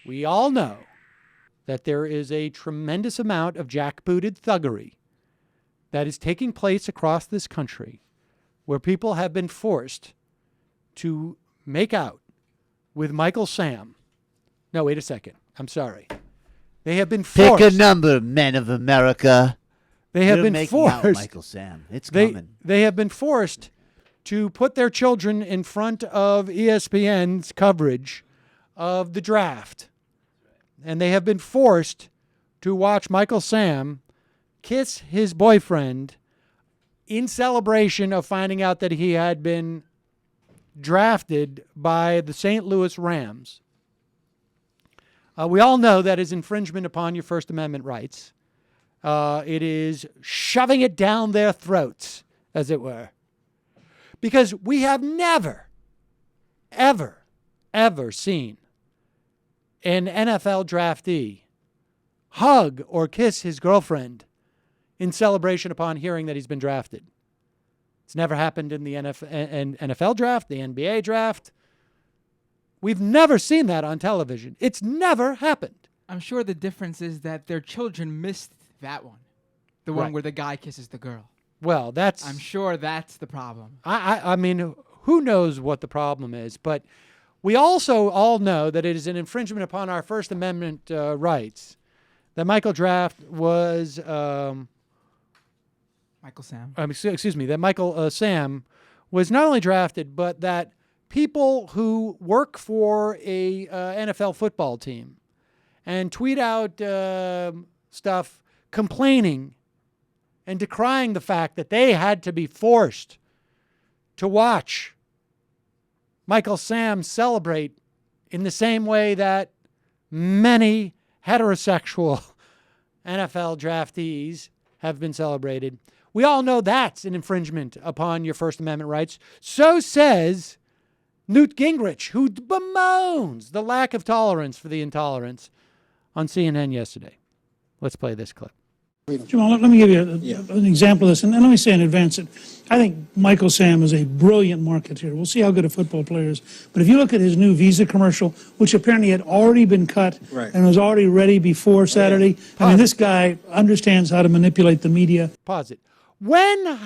we all know that there is a tremendous amount of jackbooted thuggery that is taking place across this country where people have been forced to make out with Michael Sam. No, wait a second. I'm sorry. They have been forced. Pick a number, men of America. They have You're been making forced. out Michael Sam. It's coming. They have been forced to put their children in front of ESPN's coverage of the draft. And they have been forced to watch Michael Sam kiss his boyfriend in celebration of finding out that he had been drafted by the St. Louis Rams. We all know that is infringement upon your First Amendment rights. It is shoving it down their throats, as it were. Because we have never, ever, ever seen an NFL draftee hug or kiss his girlfriend in celebration upon hearing that he's been drafted. It's never happened in the NFL draft, the NBA draft. We've never seen that on television. It's never happened. I'm sure the difference is that their children missed that one. The one where the guy kisses the girl. Well, I'm sure that's the problem. I mean, who knows what the problem is, but we also all know that it is an infringement upon our First Amendment rights that Michael Sam was not only drafted, but that people who work for a NFL football team and tweet out stuff complaining and decrying the fact that they had to be forced to watch Michael Sam celebrate in the same way that many heterosexual NFL draftees have been celebrated. We all know that's an infringement upon your First Amendment rights. So says Newt Gingrich, who bemoans the lack of tolerance for the intolerance on CNN yesterday. Let's play this clip. Jamal, let me give you an example of this, and let me say in advance that I think Michael Sam is a brilliant marketeer. We'll see how good a football player is. But if you look at his new Visa commercial, which apparently had already been cut and was already ready before Saturday, I mean, this guy understands how to manipulate the media. Pause it. When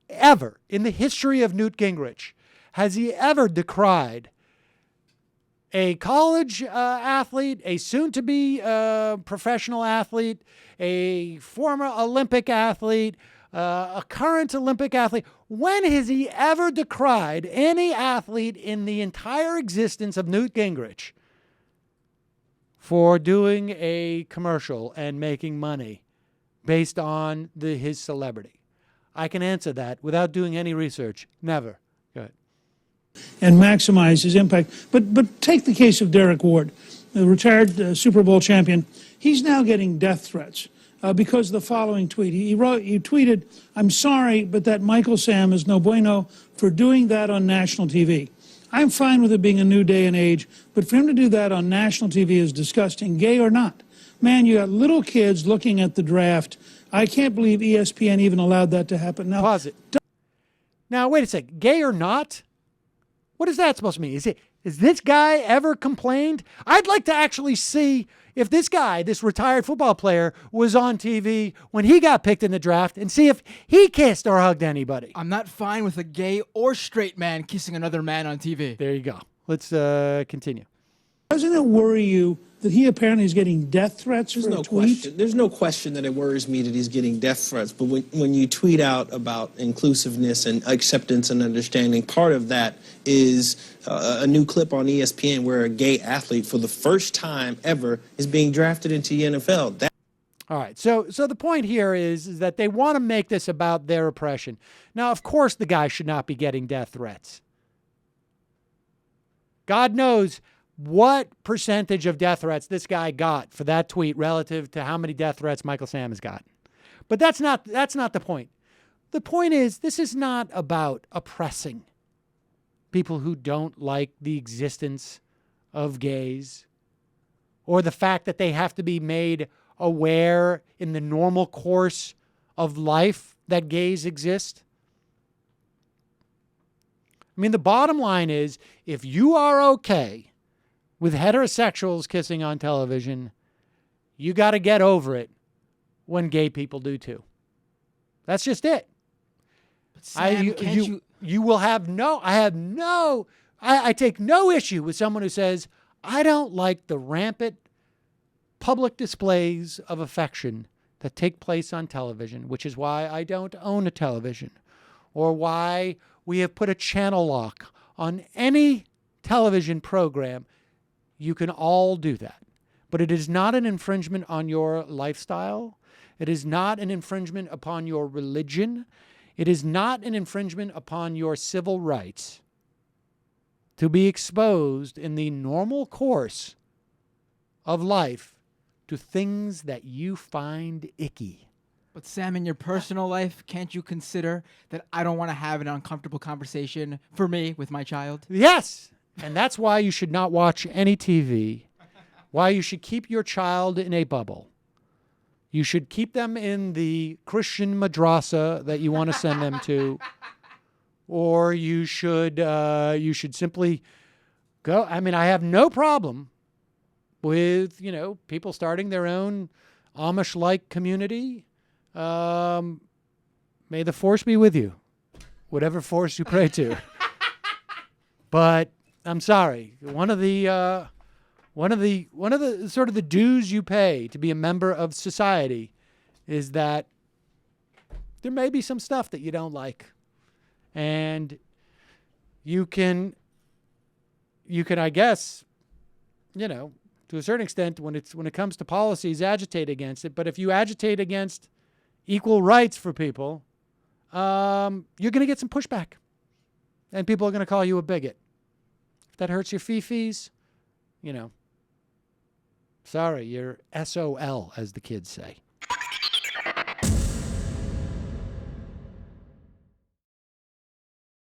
ever in the history of Newt Gingrich has he ever decried a college athlete, a soon-to-be professional athlete, a former Olympic athlete, a current Olympic athlete? When has he ever decried any athlete in the entire existence of Newt Gingrich for doing a commercial and making money based on his celebrity? I can answer that without doing any research. Never. Go ahead. And maximize his impact. But take the case of Derek Ward, the retired Super Bowl champion. He's now getting death threats because of the following tweet. He tweeted, "I'm sorry, but that Michael Sam is no bueno for doing that on national TV. I'm fine with it being a new day and age, but for him to do that on national TV is disgusting, gay or not. Man, you got little kids looking at the draft. I can't believe ESPN even allowed that to happen." Now, pause it. Now, wait a sec. Gay or not? What is that supposed to mean? Is this guy ever complained? I'd like to actually see if this guy, this retired football player, was on TV when he got picked in the draft and see if he kissed or hugged anybody. I'm not fine with a gay or straight man kissing another man on TV. There you go. Let's continue. Doesn't it worry you that he apparently is getting death threats for a tweet? There's no question that it worries me that he's getting death threats. But when you tweet out about inclusiveness and acceptance and understanding, part of that is a new clip on ESPN where a gay athlete for the first time ever is being drafted into the NFL. All right. So the point here is that they want to make this about their oppression. Now, of course, the guy should not be getting death threats. God knows what percentage of death threats this guy got for that tweet relative to how many death threats Michael Sam has gotten. But that's not the point. The point is, this is not about oppressing people who don't like the existence of gays or the fact that they have to be made aware in the normal course of life that gays exist. I mean, the bottom line is, if you are okay with heterosexuals kissing on television, you got to get over it when gay people do too. That's just it. But Sam, You will have no, I take no issue with someone who says, I don't like the rampant public displays of affection that take place on television, which is why I don't own a television, or why we have put a channel lock on any television program. You can all do that. But it is not an infringement on your lifestyle. It is not an infringement upon your religion. It is not an infringement upon your civil rights to be exposed in the normal course of life to things that you find icky. But Sam, in your personal life, can't you consider that I don't want to have an uncomfortable conversation for me with my child? Yes. And that's why you should not watch any TV, why you should keep your child in a bubble. You should keep them in the Christian madrasa that you want to send them to, or you should simply go. I mean, I have no problem with, people starting their own Amish-like community. May the force be with you, whatever force you pray to. But I'm sorry. One of the sort of the dues you pay to be a member of society is that there may be some stuff that you don't like, and you can, I guess, to a certain extent, when it comes to policies, agitate against it. But if you agitate against equal rights for people, you're going to get some pushback, and people are going to call you a bigot. If that hurts your fee-fees, sorry, you're SOL, as the kids say.